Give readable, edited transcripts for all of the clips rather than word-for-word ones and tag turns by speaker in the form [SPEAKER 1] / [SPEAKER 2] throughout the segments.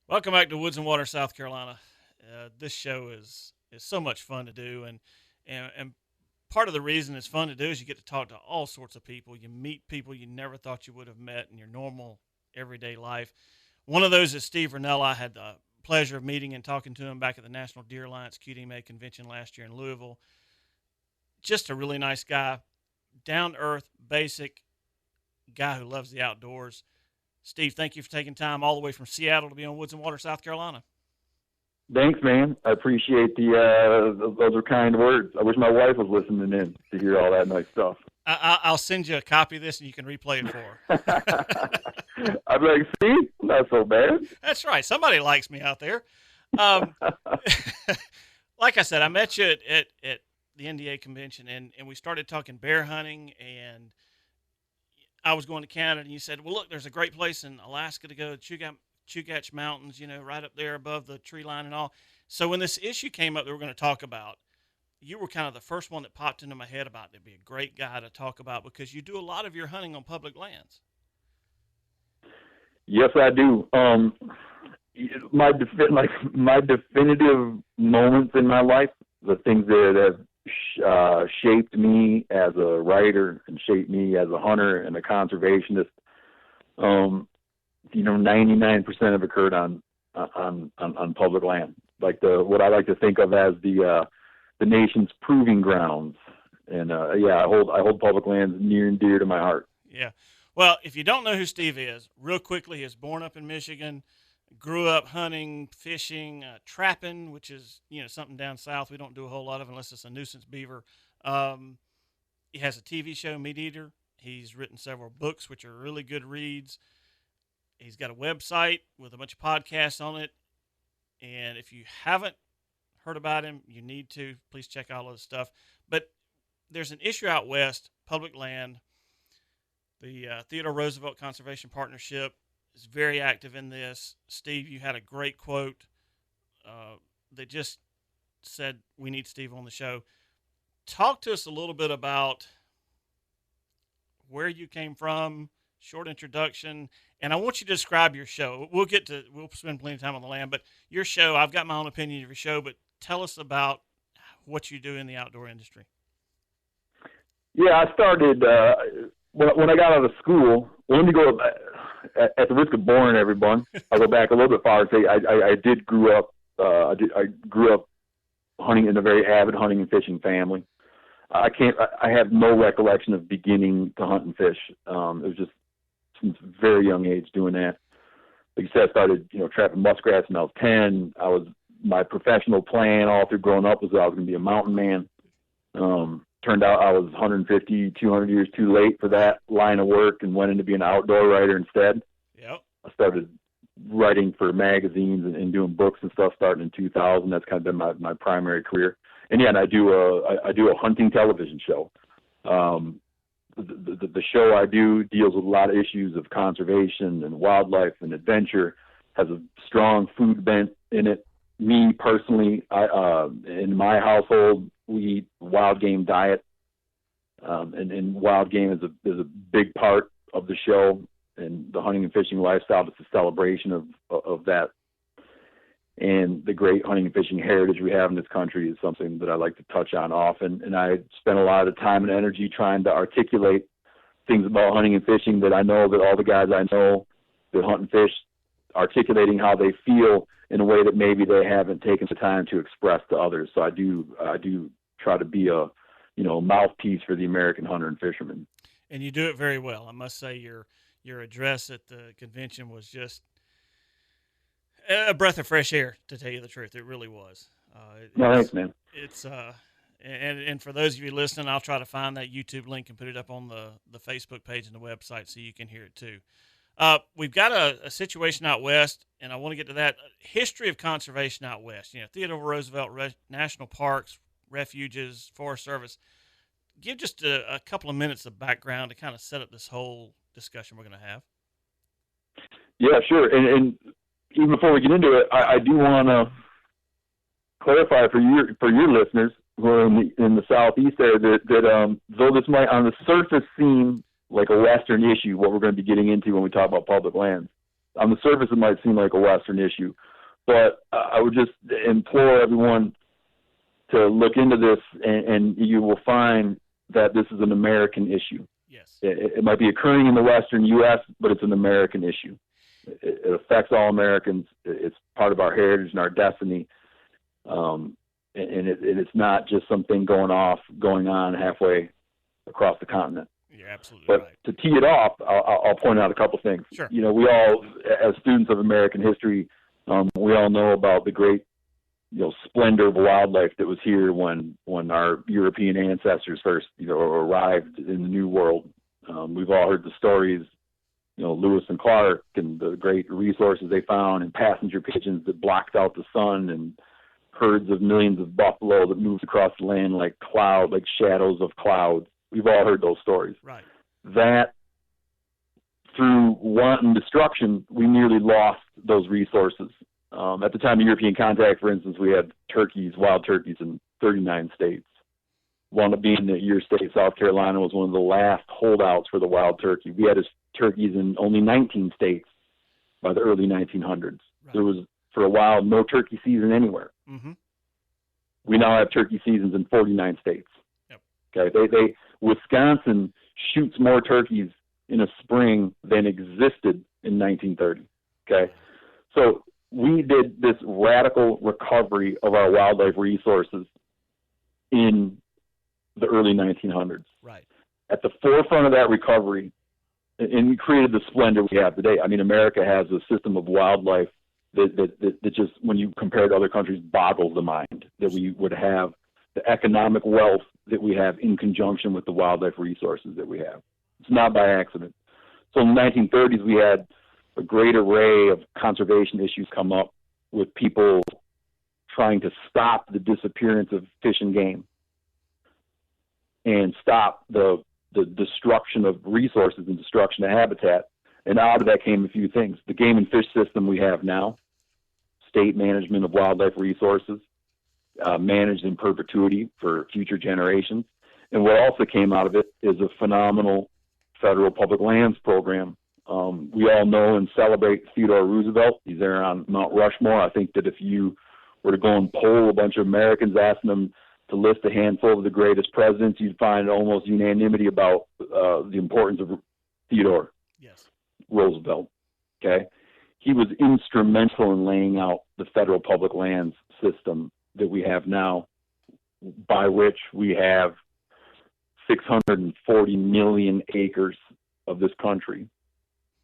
[SPEAKER 1] Welcome back to Woods and Water, South Carolina. This show is so much fun to do, and part of the reason it's fun to do is you get to talk to all sorts of people. You meet people you never thought you would have met in your normal everyday life. One of those is Steve Rinella. I had the pleasure of meeting and talking to him back at the National Deer Alliance QDMA convention last year in Louisville. Just a really nice guy, down to earth, basic guy who loves the outdoors. Steve, thank you for taking time all the way from Seattle to be on Woods and Water, South Carolina.
[SPEAKER 2] Thanks, man. I appreciate those are kind words. I wish my wife was listening in to hear all that nice stuff.
[SPEAKER 1] I'll send you a copy of this and you can replay it for her.
[SPEAKER 2] I'm like, see, not so bad.
[SPEAKER 1] That's right. Somebody likes me out there. Um, like I said, I met you at the NDA convention, and we started talking bear hunting, and I was going to Canada, and you said, well, look, there's a great place in Alaska to go, Chugach Mountains, right up there above the tree line and all. So when this issue came up that we're going to talk about, you were kind of the first one that popped into my head about it'd be a great guy to talk about because you do a lot of your hunting on public lands.
[SPEAKER 2] Yes, I do. My definitive moments in my life, the things that have shaped me as a writer and shaped me as a hunter and a conservationist. 99% have occurred on public land, like what I like to think of as the nation's proving grounds. And I hold public lands near and dear to my heart.
[SPEAKER 1] Yeah. Well, if you don't know who Steve is, real quickly, he was born up in Michigan, grew up hunting, fishing, trapping, which is, something down south we don't do a whole lot of unless it's a nuisance beaver. He has a TV show, Meat Eater. He's written several books, which are really good reads. He's got a website with a bunch of podcasts on it. And if you haven't heard about him, you need to. Please check out all this stuff. But there's an issue out west, public land. The Theodore Roosevelt Conservation Partnership is very active in this. Steve, you had a great quote that just said we need Steve on the show. Talk to us a little bit about where you came from, short introduction, and I want you to describe your show. We'll spend plenty of time on the land, but your show, I've got my own opinion of your show, but tell us about what you do in the outdoor industry.
[SPEAKER 2] Yeah, I started when I got out of school. Let me go at the risk of boring everyone. I'll go back a little bit far and say I grew up hunting in a very avid hunting and fishing family. I have no recollection of beginning to hunt and fish. It was just since a very young age doing that. Like you said, I started, trapping muskrats when I was 10. My professional plan all through growing up was that I was going to be a mountain man. Turned out I was 150, 200 years too late for that line of work and went into being an outdoor writer instead.
[SPEAKER 1] Yep.
[SPEAKER 2] I started writing for magazines and doing books and stuff starting in 2000. That's kind of been my primary career. And I do a hunting television show. The show I do deals with a lot of issues of conservation and wildlife and adventure, has a strong food bent in it. Me personally, in my household, we eat wild game diet, and wild game is a big part of the show, and the hunting and fishing lifestyle is a celebration of that. And the great hunting and fishing heritage we have in this country is something that I like to touch on often. And I spend a lot of time and energy trying to articulate things about hunting and fishing that I know that all the guys I know that hunt and fish, articulating how they feel in a way that maybe they haven't taken the time to express to others. So I do try to be a mouthpiece for the American hunter and fisherman.
[SPEAKER 1] And you do it very well. I must say your address at the convention was just a breath of fresh air, to tell you the truth. It really was.
[SPEAKER 2] Thanks, man.
[SPEAKER 1] It's and for those of you listening, I'll try to find that YouTube link and put it up on the Facebook page and the website so you can hear it too. We've got a situation out west, and I want to get to that. History of conservation out west. Theodore Roosevelt National Parks, refuges, Forest Service. Give just a couple of minutes of background to kind of set up this whole discussion we're going to have.
[SPEAKER 2] Yeah, sure. And even before we get into it, I do want to clarify for your listeners who are in the southeast there that though this might on the surface seem like a Western issue, what we're going to be getting into when we talk about public lands, On the surface, it might seem like a Western issue, but I would just implore everyone to look into this, and you will find that this is an American issue.
[SPEAKER 1] Yes.
[SPEAKER 2] It might be occurring in the Western U.S., but it's an American issue. It affects all Americans. It's part of our heritage and our destiny. And it's not just something going on halfway across the continent.
[SPEAKER 1] You're absolutely
[SPEAKER 2] but
[SPEAKER 1] right.
[SPEAKER 2] To tee it off, I'll point out a couple things.
[SPEAKER 1] Sure.
[SPEAKER 2] You know, we all, as students of American history, we all know about the great, splendor of wildlife that was here when our European ancestors first, arrived in the New World. We've all heard the stories, Lewis and Clark and the great resources they found, and passenger pigeons that blocked out the sun, and herds of millions of buffalo that moved across the land like shadows of clouds. We've all heard those stories.
[SPEAKER 1] Right.
[SPEAKER 2] That through wanton destruction, we nearly lost those resources. At the time of European contact, for instance, we had wild turkeys in 39 states. Wound up being that your state, South Carolina, was one of the last holdouts for the wild turkey. We had turkeys in only 19 states by the early 1900s.
[SPEAKER 1] Right.
[SPEAKER 2] There was, for a while, no turkey season anywhere.
[SPEAKER 1] Mm-hmm.
[SPEAKER 2] We now have turkey seasons in 49 states.
[SPEAKER 1] Yep.
[SPEAKER 2] Okay, Wisconsin shoots more turkeys in a spring than existed in 1930. Okay, so we did this radical recovery of our wildlife resources in the early 1900s.
[SPEAKER 1] Right.
[SPEAKER 2] At the forefront of that recovery, and we created the splendor we have today. I mean, America has a system of wildlife that just, when you compare to other countries, boggles the mind, that we would have the economic wealth that we have in conjunction with the wildlife resources that we have. It's not by accident. So in the 1930s, we had a great array of conservation issues come up, with people trying to stop the disappearance of fish and game and stop the destruction of resources and destruction of habitat. And out of that came a few things. The game and fish system we have now, state management of wildlife resources, managed in perpetuity for future generations. And what also came out of it is a phenomenal federal public lands program. We all know and celebrate Theodore Roosevelt. He's there on Mount Rushmore. I think that if you were to go and poll a bunch of Americans, asking them to list a handful of the greatest presidents, you'd find almost unanimity about the importance of Theodore Roosevelt. Okay, he was instrumental in laying out the federal public lands system that we have now, by which we have 640 million acres of this country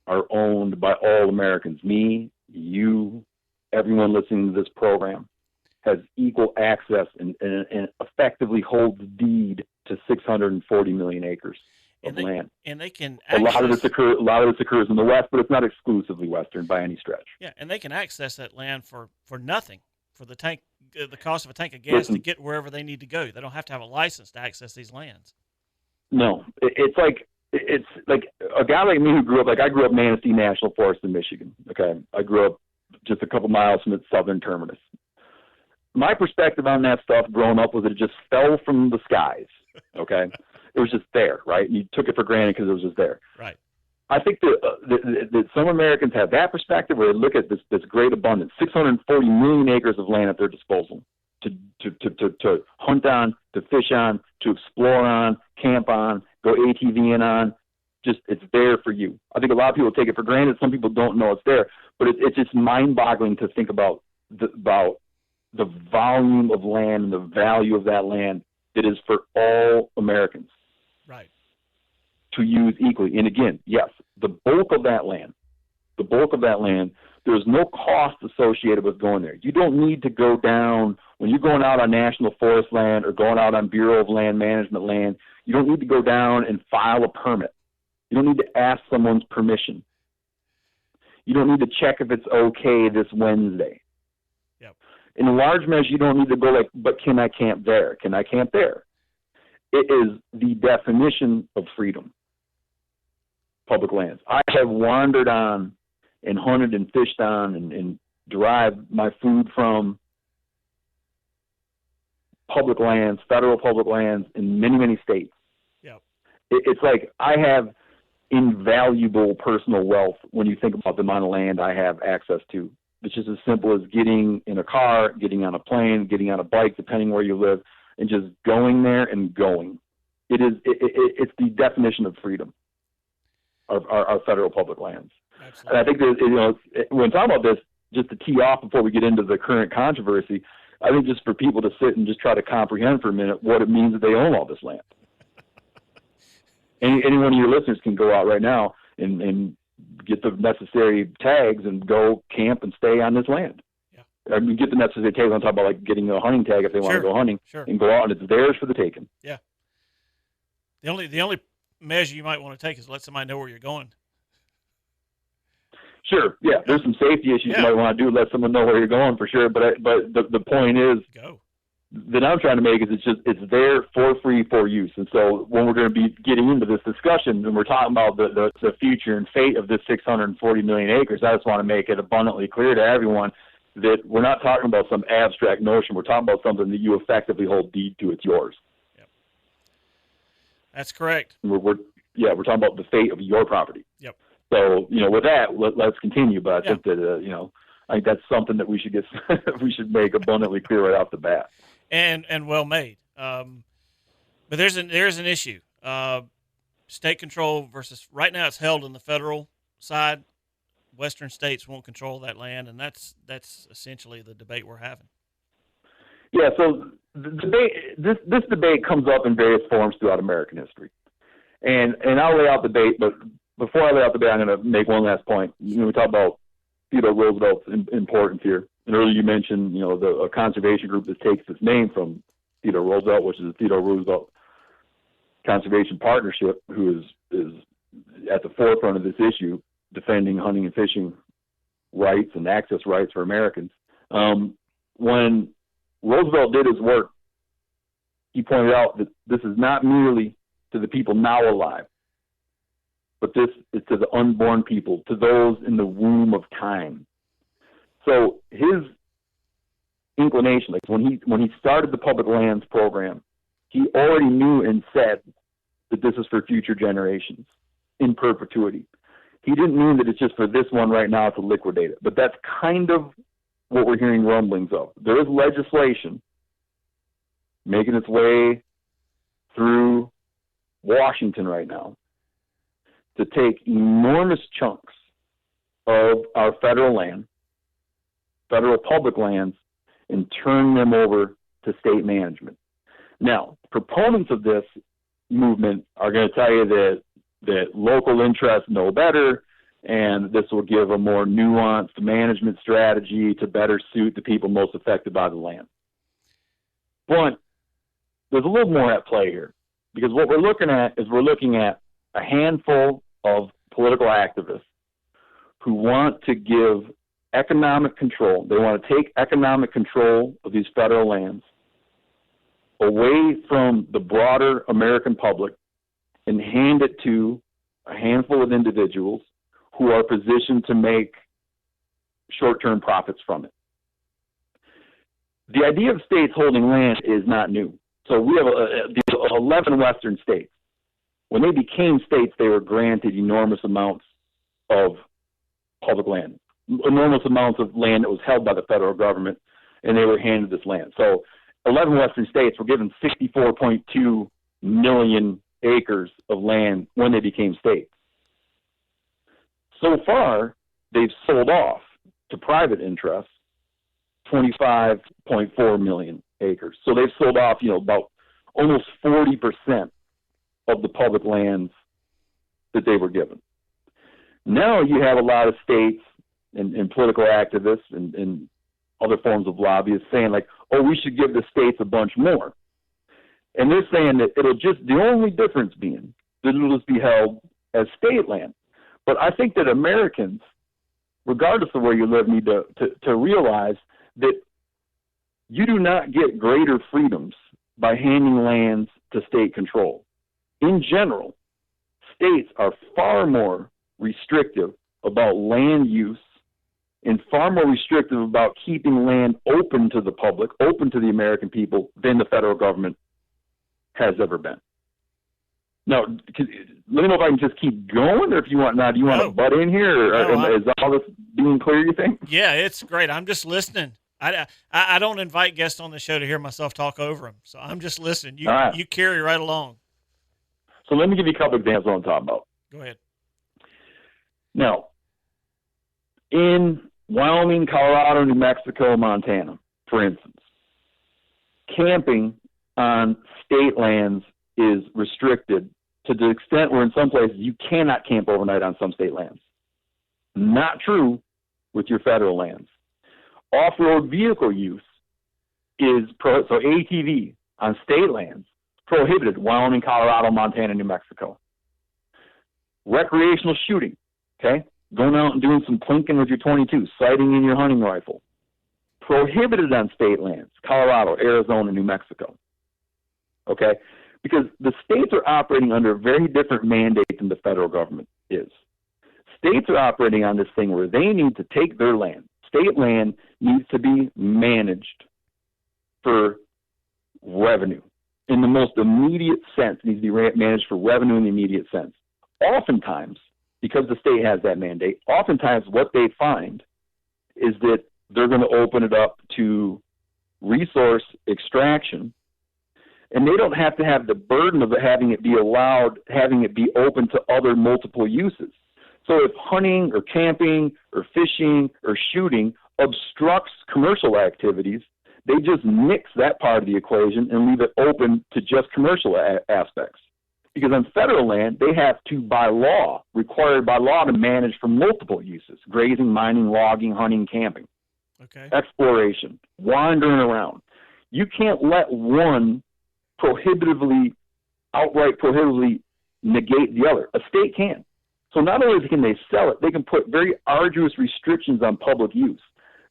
[SPEAKER 2] are owned by all Americans. Me, you, everyone listening to this program has equal access and effectively holds deed to 640 million acres of land. And they can access, a lot of this occurs in the West, but it's not exclusively Western by any stretch.
[SPEAKER 1] Yeah, and they can access that land for nothing, for the cost of a tank of gas to get wherever they need to go. They don't have to have a license to access these lands.
[SPEAKER 2] No, it's like a guy like me who grew up, I grew up in Manistee National Forest in Michigan. Okay, I grew up just a couple miles from its southern terminus. My perspective on that stuff growing up was that it just fell from the skies. Okay, it was just there, right? And you took it for granted because it was just there.
[SPEAKER 1] Right.
[SPEAKER 2] I think that some Americans have that perspective, where they look at this great abundance, 640 million acres of land at their disposal to hunt on, to fish on, to explore on, camp on, go ATVing on. Just, it's there for you. I think a lot of people take it for granted. Some people don't know it's there, but it's just mind-boggling to think about the volume of land and the value of that land that is for all Americans.
[SPEAKER 1] Right.
[SPEAKER 2] To use equally. And again, yes, the bulk of that land, there's no cost associated with going there. You don't need to go down, when you're going out on national forest land or going out on Bureau of Land Management land, you don't need to go down and file a permit. You don't need to ask someone's permission. You don't need to check if it's okay this Wednesday.
[SPEAKER 1] Yep.
[SPEAKER 2] In large measure, you don't need to go but can I camp there? Can I camp there? It is the definition of freedom. Public lands. I have wandered on and hunted and fished on and derived my food from public lands, federal public lands in many, many states.
[SPEAKER 1] Yep.
[SPEAKER 2] It's like I have invaluable personal wealth when you think about the amount of land I have access to. It's just as simple as getting in a car, getting on a plane, getting on a bike, depending where you live, and just going there and going. It's the definition of freedom, our federal public lands.
[SPEAKER 1] Absolutely.
[SPEAKER 2] And I think that, when talking about this, just to tee off before we get into the current controversy, I think just for people to sit and just try to comprehend for a minute what it means that they own all this land. Any one of your listeners can go out right now and get the necessary tags and go camp and stay on this land. Yeah. I mean, get the necessary tags. I'm talking about like getting a hunting tag if they want to go hunting and go out, and it's theirs for the taking.
[SPEAKER 1] Yeah. The only measure you might want to take is let somebody know where you're going.
[SPEAKER 2] Sure. Yeah. There's some safety issues you might want to do. Let someone know where you're going for sure. But the point is that I'm trying to make is it's there for free for use. And so when we're going to be getting into this discussion and we're talking about the future and fate of this 640 million acres, I just want to make it abundantly clear to everyone that we're not talking about some abstract notion. We're talking about something that you effectively hold deed to. It's yours.
[SPEAKER 1] Yep. That's correct.
[SPEAKER 2] We're talking about the fate of your property.
[SPEAKER 1] Yep.
[SPEAKER 2] So, with that, let's continue. But I think that, I think that's something that we should make abundantly clear right off the bat.
[SPEAKER 1] And well made. But there's an issue. State control versus right now it's held on the federal side. Western states won't control that land, and that's essentially the debate we're having.
[SPEAKER 2] Yeah. So the debate, this debate comes up in various forms throughout American history, and I'll lay out the debate. But before I lay out the debate, I'm going to make one last point. We talk about Theodore Roosevelt's importance here. And earlier you mentioned, a conservation group that takes its name from Theodore Roosevelt, which is the Theodore Roosevelt Conservation Partnership, who is at the forefront of this issue, defending hunting and fishing rights and access rights for Americans. When Roosevelt did his work, he pointed out that this is not merely to the people now alive, but this is to the unborn people, to those in the womb of time. So his inclination, like when he started the public lands program, he already knew and said that this is for future generations in perpetuity. He didn't mean that it's just for this one right now to liquidate it, but that's kind of what we're hearing rumblings of. There is legislation making its way through Washington right now to take enormous chunks of our federal land, federal public lands, and turn them over to state management. Now, proponents of this movement are going to tell you that local interests know better, and this will give a more nuanced management strategy to better suit the people most affected by the land. But there's a little more at play here, because what we're looking at is a handful of political activists who want to give economic control. They want to take economic control of these federal lands away from the broader American public and hand it to a handful of individuals who are positioned to make short-term profits from it. The idea of states holding land is not new. So we have these 11 Western states. When they became states, they were granted enormous amounts of public land, enormous amounts of land that was held by the federal government, and they were handed this land. So 11 Western states were given 64.2 million acres of land when they became states. So far, they've sold off to private interests 25.4 million acres. So they've sold off, about almost 40% of the public lands that they were given. Now you have a lot of states and political activists and other forms of lobbyists saying like, oh, we should give the states a bunch more. And they're saying that the only difference being that it'll just be held as state land. But I think that Americans, regardless of where you live, need to realize that you do not get greater freedoms by handing lands to state control. In general, states are far more restrictive about land use and far more restrictive about keeping land open to the public, open to the American people, than the federal government has ever been. Now, let me know if I can just keep going, or if you want. Now, do you want to butt in here, or
[SPEAKER 1] No,
[SPEAKER 2] is all this being clear, you think?
[SPEAKER 1] Yeah, it's great. I'm just listening. I don't invite guests on the show to hear myself talk over them, so I'm just listening. You
[SPEAKER 2] All right.
[SPEAKER 1] you carry right along.
[SPEAKER 2] So let me give you a couple examples of what I'm talking about.
[SPEAKER 1] Go ahead.
[SPEAKER 2] Now, in Wyoming, Colorado, New Mexico, Montana, for instance, camping on state lands is restricted to the extent where in some places you cannot camp overnight on some state lands. Not true with your federal lands. Off-road vehicle use is, so ATV on state lands, prohibited, Wyoming, Colorado, Montana, New Mexico. Recreational shooting, okay? Going out and doing some plinking with your 22, sighting in your hunting rifle. Prohibited on state lands, Colorado, Arizona, New Mexico. Okay? Because the states are operating under a very different mandate than the federal government is. States are operating on this thing where they need to take their land. State land needs to be managed for revenue. In the most immediate sense, it needs to be managed for revenue in the immediate sense. Oftentimes, because the state has that mandate, oftentimes what they find is that they're going to open it up to resource extraction, and they don't have to have the burden of having it be allowed, having it be open to other multiple uses. So if hunting or camping or fishing or shooting obstructs commercial activities, they just nix that part of the equation and leave it open to just commercial aspects. Because on federal land, they have to, by law, required by law, to manage for multiple uses: grazing, mining, logging, hunting, camping, exploration, wandering around. You can't let one outright prohibitively negate the other. A state can. So not only can they sell it, they can put very arduous restrictions on public use.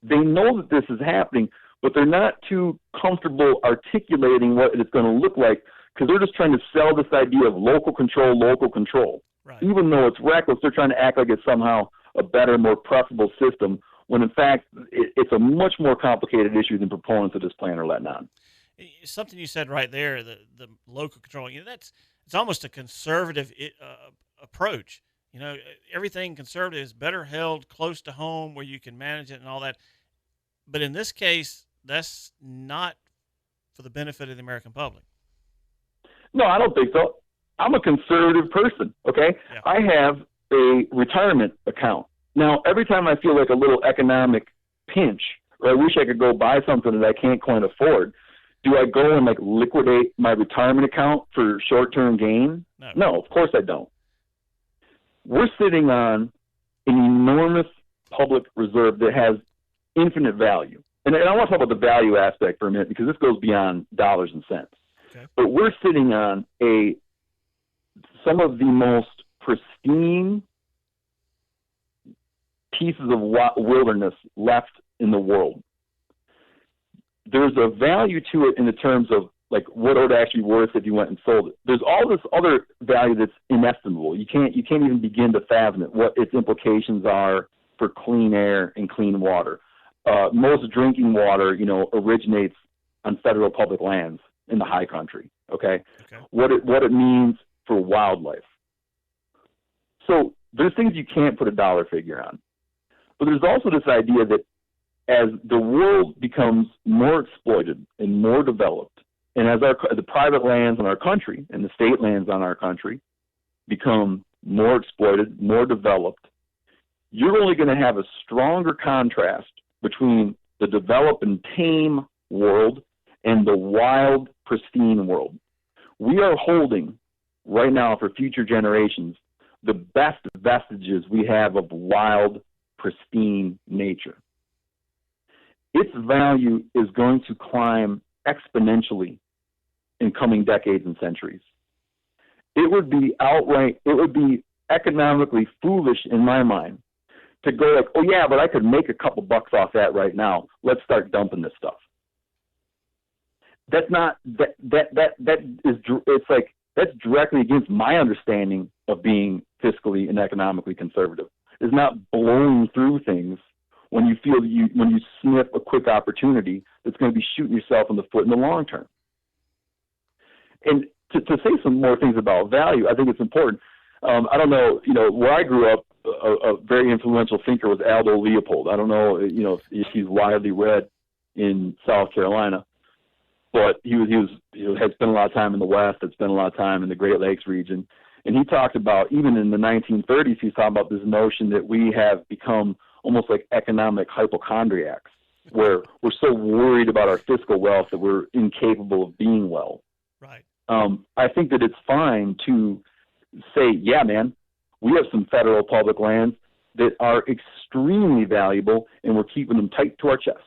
[SPEAKER 2] They know that this is happening, but they're not too comfortable articulating what it's going to look like, because they're just trying to sell this idea of local control, local control. Right. Even though it's reckless, they're trying to act like it's somehow a better, more preferable system, when in fact it's a much more complicated issue than proponents of this plan are letting on.
[SPEAKER 1] Something you said right there, the local control, it's almost a conservative approach. Everything conservative is better held close to home where you can manage it and all that. But in this case, that's not for the benefit of the American public.
[SPEAKER 2] No, I don't think so. I'm a conservative person, okay? Yeah. I have a retirement account. Now, every time I feel like a little economic pinch, or I wish I could go buy something that I can't quite afford, do I go and liquidate my retirement account for short-term gain? No, of course I don't. We're sitting on an enormous public reserve that has infinite value. And I want to talk about the value aspect for a minute, because this goes beyond dollars and cents. Okay. But we're sitting on some of the most pristine pieces of wilderness left in the world. There's a value to it in the terms of what it would actually be worth if you went and sold it. There's all this other value that's inestimable. You can't even begin to fathom it, what its implications are for clean air and clean water. Most drinking water, originates on federal public lands in the high country. Okay. What it means for wildlife. So there's things you can't put a dollar figure on. But there's also this idea that as the world becomes more exploited and more developed, and as the private lands in our country and the state lands on our country become more exploited, more developed, you're only going to have a stronger contrast between the developed and tame world and the wild, pristine world. We are holding right now for future generations the best vestiges we have of wild, pristine nature. Its value is going to climb exponentially in coming decades and centuries. It would be economically foolish in my mind to go oh yeah, but I could make a couple bucks off that right now. Let's start dumping this stuff. That's not, that's directly against my understanding of being fiscally and economically conservative. It's not blowing through things when you feel when you sniff a quick opportunity that's going to be shooting yourself in the foot in the long term. And to say some more things about value, I think it's important. I don't know, where I grew up, a very influential thinker was Aldo Leopold. I don't know, if he's widely read in South Carolina, but he had spent a lot of time in the West, had spent a lot of time in the Great Lakes region. And he talked about, even in the 1930s, he's talking about this notion that we have become almost like economic hypochondriacs, where we're so worried about our fiscal wealth that we're incapable of being well.
[SPEAKER 1] Right.
[SPEAKER 2] I think that it's fine to say, yeah, man, we have some federal public lands that are extremely valuable, and we're keeping them tight to our chest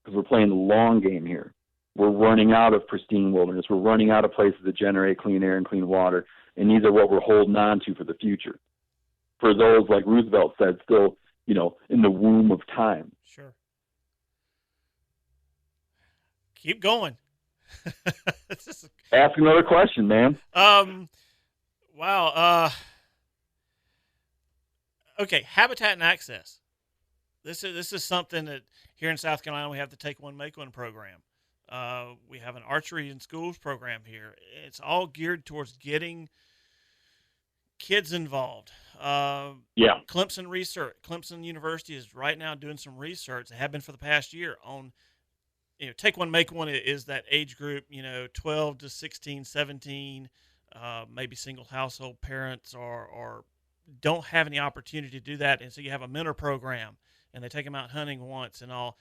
[SPEAKER 2] because we're playing the long game here. We're running out of pristine wilderness. We're running out of places that generate clean air and clean water, and these are what we're holding on to for the future. For those, like Roosevelt said, still, in the womb of time.
[SPEAKER 1] Sure. Keep going.
[SPEAKER 2] Ask another question, man.
[SPEAKER 1] Wow. Okay, habitat and access. This is something that here in South Carolina we have the Take One Make One program. We have an archery in schools program here. It's all geared towards getting kids involved.
[SPEAKER 2] Yeah.
[SPEAKER 1] Clemson University is right now doing some research. They have been for the past year on, Take One Make One is that age group, 12 to 16, 17, maybe single household parents or don't have any opportunity to do that. And so you have a mentor program and they take them out hunting once and all.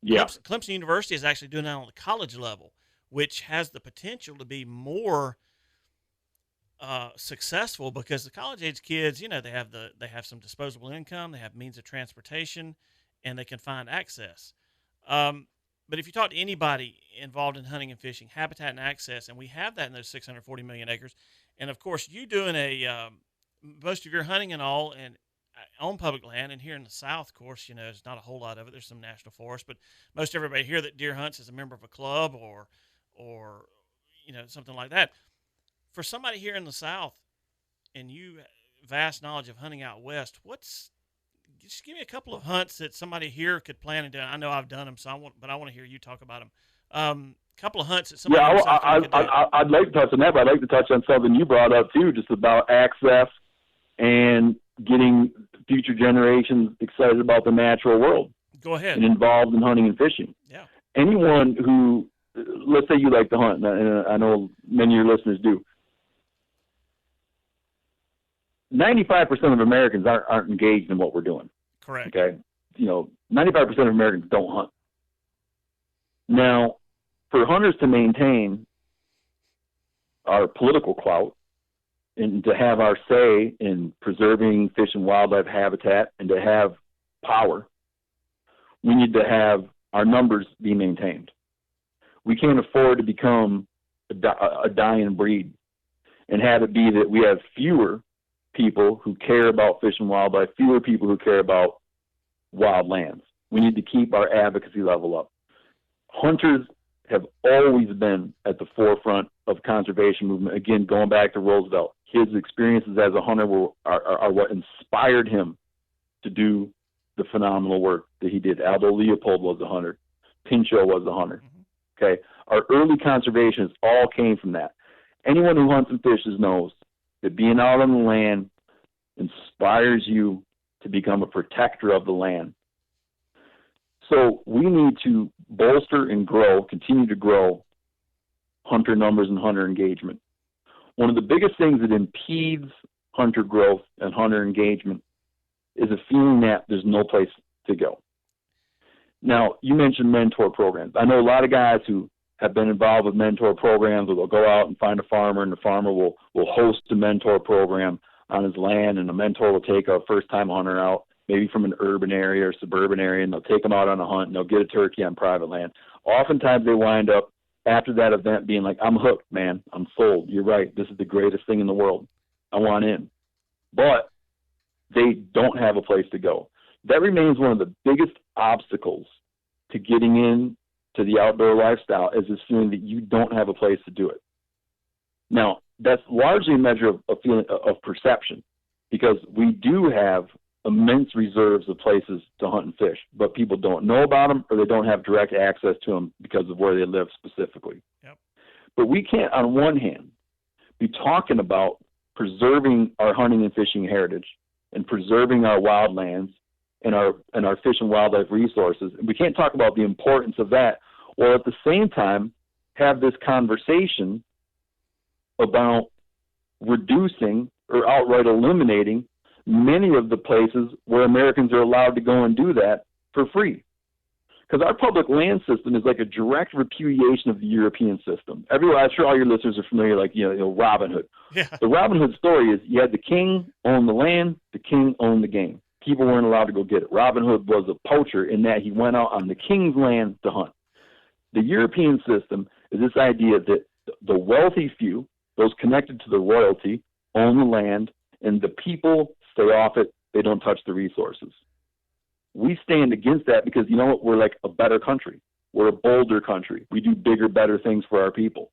[SPEAKER 2] Yeah.
[SPEAKER 1] Clemson University is actually doing that on the college level, which has the potential to be more successful because the college age kids, they have some disposable income, they have means of transportation, and they can find access. But if you talk to anybody involved in hunting and fishing, habitat and access, and we have that in those 640 million acres, and of course you doing most of your hunting and all and on public land, and here in the South, of course, there's not a whole lot of it. There's some national forests, but most everybody here that deer hunts is a member of a club or something like that. For somebody here in the South, and you vast knowledge of hunting out west, just give me a couple of hunts that somebody here could plan and do. I know I've done them, but I want to hear you talk about them. A couple of hunts that somebody.
[SPEAKER 2] Yeah, I'd like to touch on that, but I'd like to touch on something you brought up too, just about access and getting future generations excited about the natural world.
[SPEAKER 1] Go ahead.
[SPEAKER 2] And involved in hunting and fishing.
[SPEAKER 1] Yeah.
[SPEAKER 2] Anyone who, let's say you like to hunt, and I know many of your listeners do. 95% of Americans aren't engaged in what we're doing.
[SPEAKER 1] Correct.
[SPEAKER 2] Okay. 95% of Americans don't hunt. Now, for hunters to maintain our political clout and to have our say in preserving fish and wildlife habitat and to have power, we need to have our numbers be maintained. We can't afford to become a dying breed and have it be that we have fewer people who care about fish and wildlife, fewer people who care about wild lands. We need to keep our advocacy level up. Hunters have always been at the forefront of conservation movement. Again, going back to Roosevelt, his experiences as a hunter are what inspired him to do the phenomenal work that he did. Aldo Leopold was a hunter. Pinchot was a hunter. Mm-hmm. Okay, our early conservationists all came from that. Anyone who hunts and fishes knows that being out on the land inspires you to become a protector of the land. So we need to bolster and continue to grow hunter numbers and hunter engagement. One of the biggest things that impedes hunter growth and hunter engagement is a feeling that there's no place to go. Now, you mentioned mentor programs. I know a lot of guys who have been involved with mentor programs where they'll go out and find a farmer, and the farmer will host a mentor program on his land, and the mentor will take a first-time hunter out, maybe from an urban area or suburban area, and they'll take them out on a hunt, and they'll get a turkey on private land. Oftentimes they wind up, after that event, being like, I'm hooked, man. I'm sold. You're right. This is the greatest thing in the world. I want in. But they don't have a place to go. That remains one of the biggest obstacles to getting in to the outdoor lifestyle, is this feeling that you don't have a place to do it. Now, that's largely a measure of feeling of perception, because we do have immense reserves of places to hunt and fish, but people don't know about them, or they don't have direct access to them because of where they live specifically.
[SPEAKER 1] Yep.
[SPEAKER 2] But we can't, on one hand, be talking about preserving our hunting and fishing heritage and preserving our wildlands and our fish and wildlife resources. And we can't talk about the importance of that, while at the same time have this conversation about reducing or outright eliminating many of the places where Americans are allowed to go and do that for free. Because our public land system is like a direct repudiation of the European system. Everywhere, I'm sure all your listeners are familiar, like, Robin Hood.
[SPEAKER 1] Yeah.
[SPEAKER 2] The Robin Hood story is you had the king own the land, the king owned the game. People weren't allowed to go get it. Robin Hood was a poacher in that he went out on the king's land to hunt. The European system is this idea that the wealthy few, those connected to the royalty, own the land, and the people stay off it. They don't touch the resources. We stand against that because, you know what, we're like a better country. We're a bolder country. We do bigger, better things for our people.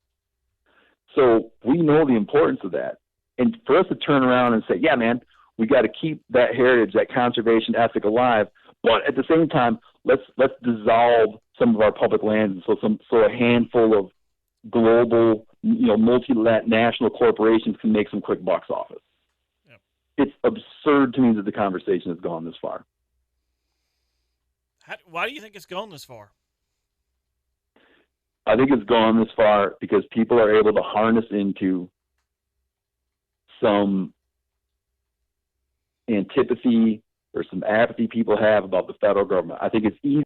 [SPEAKER 2] So we know the importance of that. And for us to turn around and say, yeah, man, we got to keep that heritage, that conservation ethic alive, but at the same time, let's dissolve some of our public lands so a handful of global, multinational corporations can make some quick bucks off it.
[SPEAKER 1] Yep.
[SPEAKER 2] It's absurd to me that the conversation has gone this far.
[SPEAKER 1] Why do you think it's gone this far?
[SPEAKER 2] I think it's gone this far because people are able to harness into some antipathy or some apathy people have about the federal government. I think it's easy